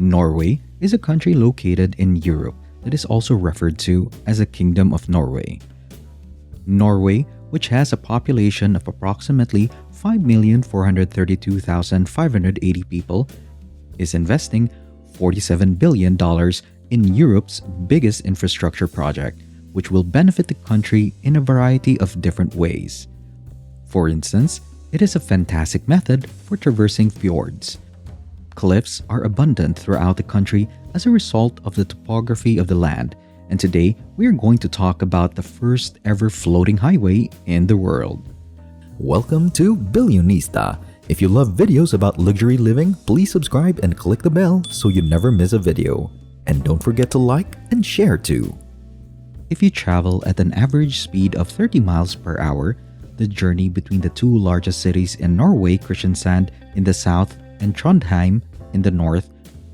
Norway is a country located in Europe that is also referred to as the Kingdom of Norway. Norway, which has a population of approximately 5,432,580 people, is investing $47 billion in Europe's biggest infrastructure project, which will benefit the country in a variety of different ways. For instance, it is a fantastic method for traversing fjords. Cliffs are abundant throughout the country as a result of the topography of the land, and today we are going to talk about the first ever floating highway in the world. Welcome to Billionista. If you love videos about luxury living, please subscribe and click the bell so you never miss a video. And don't forget to like and share too. If you travel at an average speed of 30 miles per hour, the journey between the two largest cities in Norway, Kristiansand in the south and Trondheim in the north,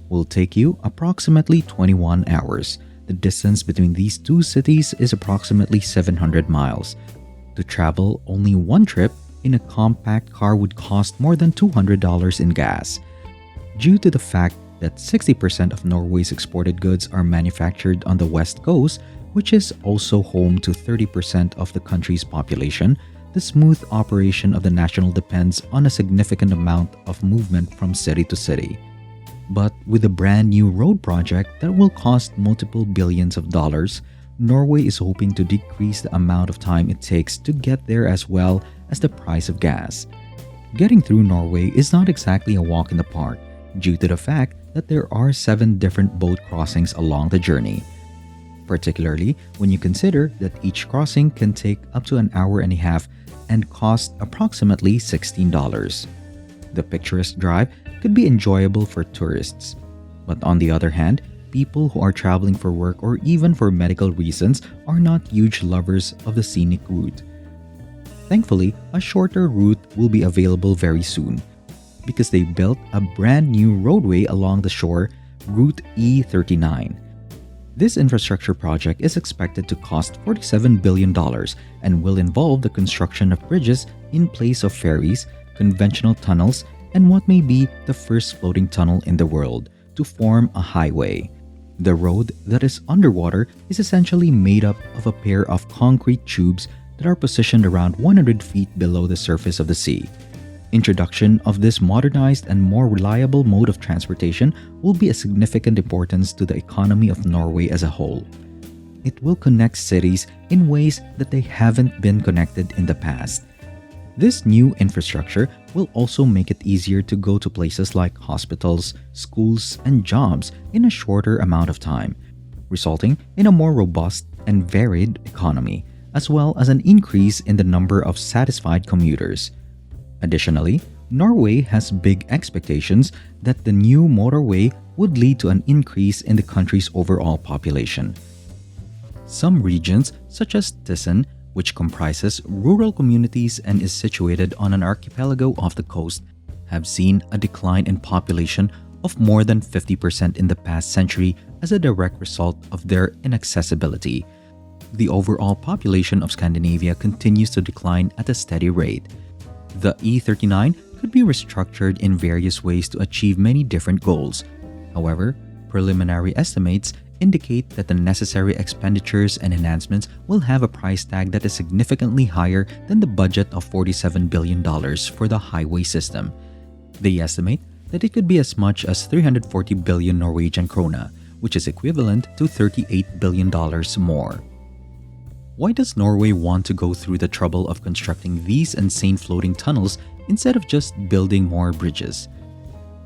will take you approximately 21 hours. The distance between these two cities is approximately 700 miles. To travel only one trip in a compact car would cost more than $200 in gas. Due to the fact that 60% of Norway's exported goods are manufactured on the west coast, which is also home to 30% of the country's population, the smooth operation of the national depends on a significant amount of movement from city to city. But with a brand new road project that will cost multiple billions of dollars, Norway is hoping to decrease the amount of time it takes to get there as well as the price of gas. Getting through Norway is not exactly a walk in the park due to the fact that there are 7 different boat crossings along the journey. Particularly when you consider that each crossing can take up to an hour and a half and cost approximately $16. The picturesque drive could be enjoyable for tourists. But on the other hand, people who are traveling for work or even for medical reasons are not huge lovers of the scenic route. Thankfully, a shorter route will be available very soon because they built a brand new roadway along the shore, Route E39. This infrastructure project is expected to cost $47 billion and will involve the construction of bridges in place of ferries, conventional tunnels, and what may be the first floating tunnel in the world to form a highway. The road that is underwater is essentially made up of a pair of concrete tubes that are positioned around 100 feet below the surface of the sea. Introduction of this modernized and more reliable mode of transportation will be of significant importance to the economy of Norway as a whole. It will connect cities in ways that they haven't been connected in the past. This new infrastructure will also make it easier to go to places like hospitals, schools, and jobs in a shorter amount of time, resulting in a more robust and varied economy, as well as an increase in the number of satisfied commuters. Additionally, Norway has big expectations that the new motorway would lead to an increase in the country's overall population. Some regions, such as Thyssen, which comprises rural communities and is situated on an archipelago off the coast, have seen a decline in population of more than 50% in the past century as a direct result of their inaccessibility. The overall population of Scandinavia continues to decline at a steady rate. The E39 could be restructured in various ways to achieve many different goals. However, preliminary estimates indicate that the necessary expenditures and enhancements will have a price tag that is significantly higher than the budget of $47 billion for the highway system. They estimate that it could be as much as 340 billion Norwegian krone, which is equivalent to $38 billion more. Why does Norway want to go through the trouble of constructing these insane floating tunnels instead of just building more bridges?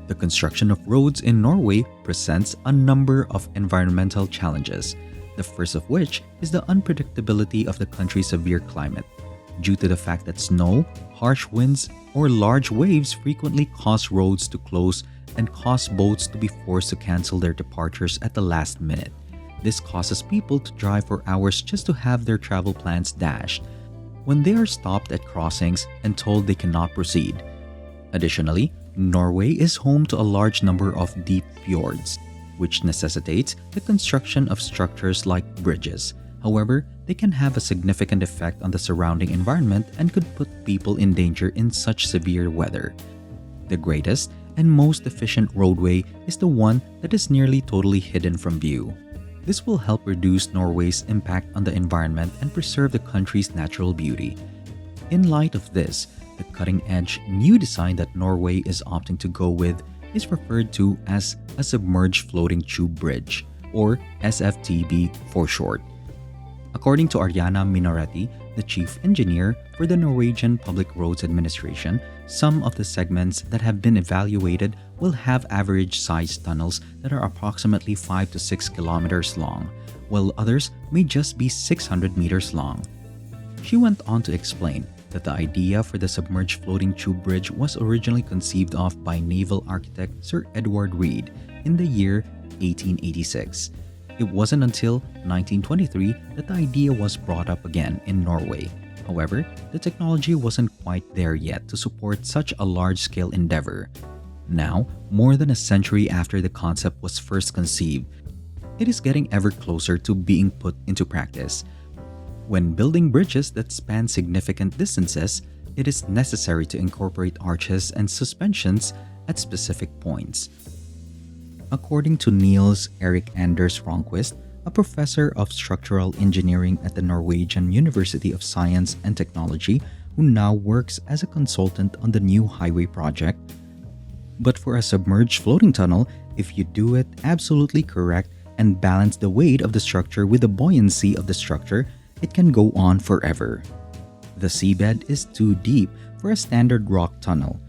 The construction of roads in Norway presents a number of environmental challenges, the first of which is the unpredictability of the country's severe climate. Due to the fact that snow, harsh winds, or large waves frequently cause roads to close and cause boats to be forced to cancel their departures at the last minute. This causes people to drive for hours just to have their travel plans dashed when they are stopped at crossings and told they cannot proceed. Additionally, Norway is home to a large number of deep fjords, which necessitates the construction of structures like bridges. However, they can have a significant effect on the surrounding environment and could put people in danger in such severe weather. The greatest and most efficient roadway is the one that is nearly totally hidden from view. This will help reduce Norway's impact on the environment and preserve the country's natural beauty. In light of this, the cutting-edge new design that Norway is opting to go with is referred to as a Submerged Floating Tube Bridge, or SFTB for short. According to Ariana Minoretti, the chief engineer for the Norwegian Public Roads Administration, some of the segments that have been evaluated will have average-sized tunnels that are approximately 5 to 6 kilometers long, while others may just be 600 meters long. She went on to explain that the idea for the Submerged Floating Tube Bridge was originally conceived of by naval architect Sir Edward Reed in the year 1886. It wasn't until 1923 that the idea was brought up again in Norway. However, the technology wasn't quite there yet to support such a large-scale endeavor. Now, more than a century after the concept was first conceived, it is getting ever closer to being put into practice. When building bridges that span significant distances, it is necessary to incorporate arches and suspensions at specific points. According to Niels Erik Anders Rogfast, a professor of structural engineering at the Norwegian University of Science and Technology, who now works as a consultant on the new highway project, but for a submerged floating tunnel, if you do it absolutely correct and balance the weight of the structure with the buoyancy of the structure, it can go on forever. The seabed is too deep for a standard rock tunnel.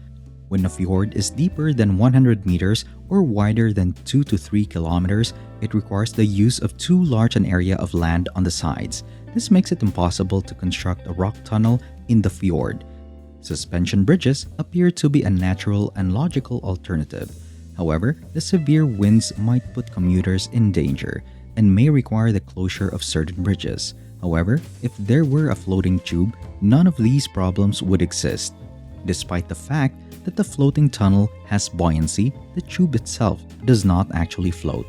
When a fjord is deeper than 100 meters or wider than 2 to 3 kilometers, it requires the use of too large an area of land on the sides. This makes it impossible to construct a rock tunnel in the fjord. Suspension bridges appear to be a natural and logical alternative. However, the severe winds might put commuters in danger and may require the closure of certain bridges. However, if there were a floating tube, none of these problems would exist. Despite the fact that the floating tunnel has buoyancy, the tube itself does not actually float.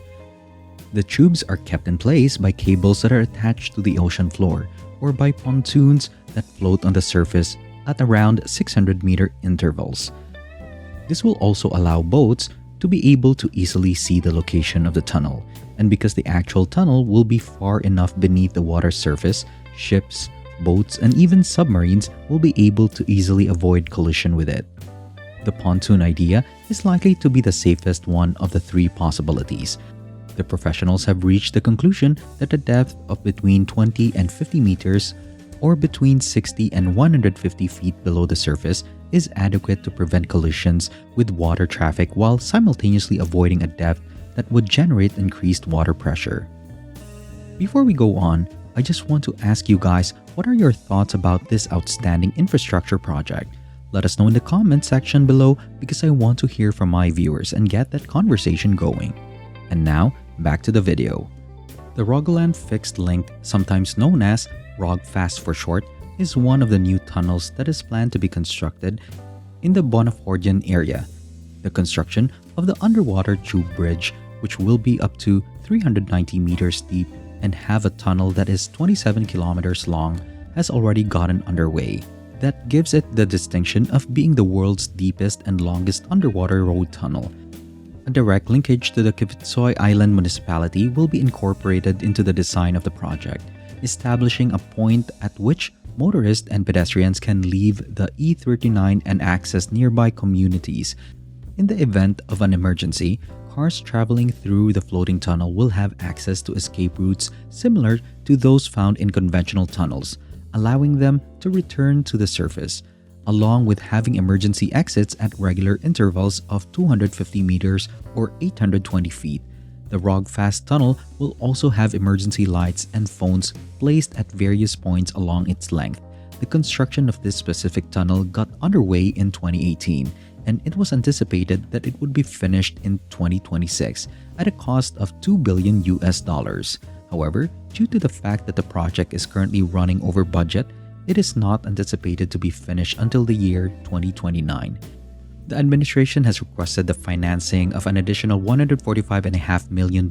The tubes are kept in place by cables that are attached to the ocean floor or by pontoons that float on the surface at around 600-meter intervals. This will also allow boats to be able to easily see the location of the tunnel, and because the actual tunnel will be far enough beneath the water surface, ships, boats, and even submarines will be able to easily avoid collision with it. The pontoon idea is likely to be the safest one of the three possibilities. The professionals have reached the conclusion that a depth of between 20 and 50 meters or between 60 and 150 feet below the surface is adequate to prevent collisions with water traffic while simultaneously avoiding a depth that would generate increased water pressure. Before we go on, I just want to ask you guys, what are your thoughts about this outstanding infrastructure project? Let us know in the comment section below because I want to hear from my viewers and get that conversation going. And now, back to the video. The Rogaland Fixed Link, sometimes known as Rogfast for short, is one of the new tunnels that is planned to be constructed in the Bonnefordian area. The construction of the underwater tube bridge, which will be up to 390 meters deep and have a tunnel that is 27 kilometers long, has already gotten underway. That gives it the distinction of being the world's deepest and longest underwater road tunnel. A direct linkage to the Kvitsøy Island municipality will be incorporated into the design of the project, establishing a point at which motorists and pedestrians can leave the E39 and access nearby communities. In the event of an emergency, cars traveling through the floating tunnel will have access to escape routes similar to those found in conventional tunnels, allowing them to return to the surface, along with having emergency exits at regular intervals of 250 meters or 820 feet. The Rogfast tunnel will also have emergency lights and phones placed at various points along its length. The construction of this specific tunnel got underway in 2018, and it was anticipated that it would be finished in 2026 at a cost of $2 billion. However, due to the fact that the project is currently running over budget, it is not anticipated to be finished until the year 2029. The administration has requested the financing of an additional $145.5 million,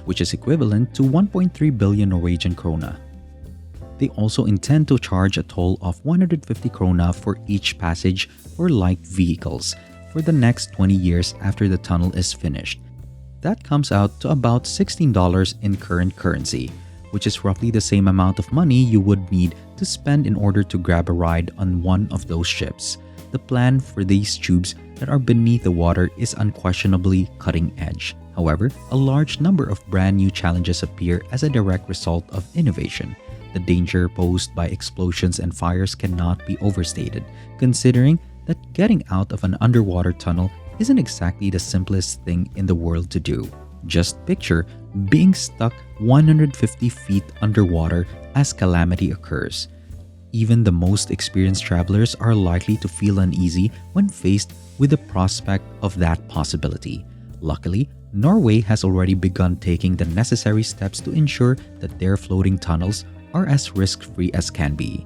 which is equivalent to 1.3 billion Norwegian krona. They also intend to charge a toll of 150 krona for each passage for light vehicles, for the next 20 years after the tunnel is finished. That comes out to about $16 in current currency, which is roughly the same amount of money you would need to spend in order to grab a ride on one of those ships. The plan for these tubes that are beneath the water is unquestionably cutting edge. However, a large number of brand new challenges appear as a direct result of innovation. The danger posed by explosions and fires cannot be overstated, considering that getting out of an underwater tunnel isn't exactly the simplest thing in the world to do. Just picture being stuck 150 feet underwater as calamity occurs. Even the most experienced travelers are likely to feel uneasy when faced with the prospect of that possibility. Luckily, Norway has already begun taking the necessary steps to ensure that their floating tunnels are as risk-free as can be.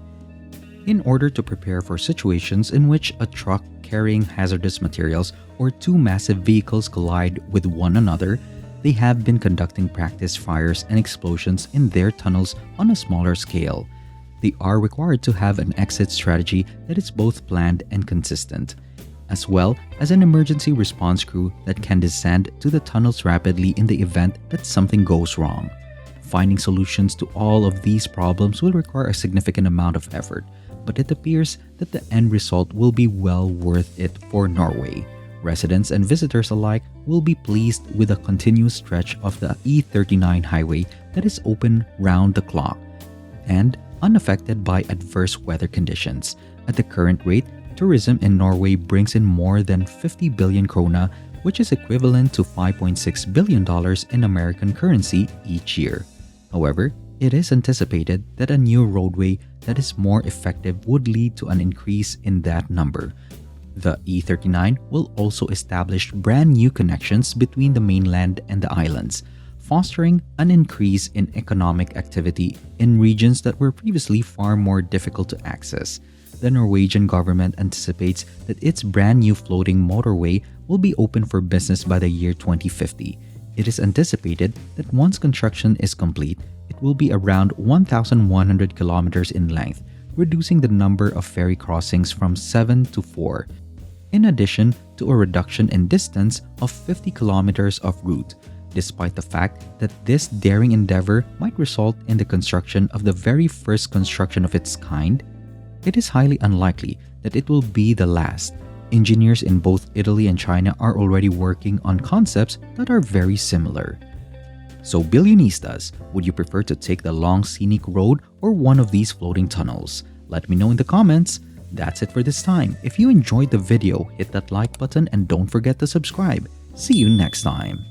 In order to prepare for situations in which a truck carrying hazardous materials or two massive vehicles collide with one another, they have been conducting practice fires and explosions in their tunnels on a smaller scale. They are required to have an exit strategy that is both planned and consistent, as well as an emergency response crew that can descend to the tunnels rapidly in the event that something goes wrong. Finding solutions to all of these problems will require a significant amount of effort, but it appears that the end result will be well worth it for Norway. Residents and visitors alike will be pleased with a continuous stretch of the E39 highway that is open round the clock and unaffected by adverse weather conditions. At the current rate, tourism in Norway brings in more than 50 billion krona, which is equivalent to $5.6 billion in American currency each year. However, it is anticipated that a new roadway that is more effective would lead to an increase in that number. The E39 will also establish brand new connections between the mainland and the islands, fostering an increase in economic activity in regions that were previously far more difficult to access. The Norwegian government anticipates that its brand new floating motorway will be open for business by the year 2050. It is anticipated that once construction is complete, it will be around 1,100 kilometers in length, reducing the number of ferry crossings from 7 to 4, in addition to a reduction in distance of 50 kilometers of route. Despite the fact that this daring endeavor might result in the construction of the very first construction of its kind, it is highly unlikely that it will be the last. Engineers in both Italy and China are already working on concepts that are very similar. So Billionistas, would you prefer to take the long scenic road or one of these floating tunnels? Let me know in the comments. That's it for this time. If you enjoyed the video, hit that like button and don't forget to subscribe. See you next time.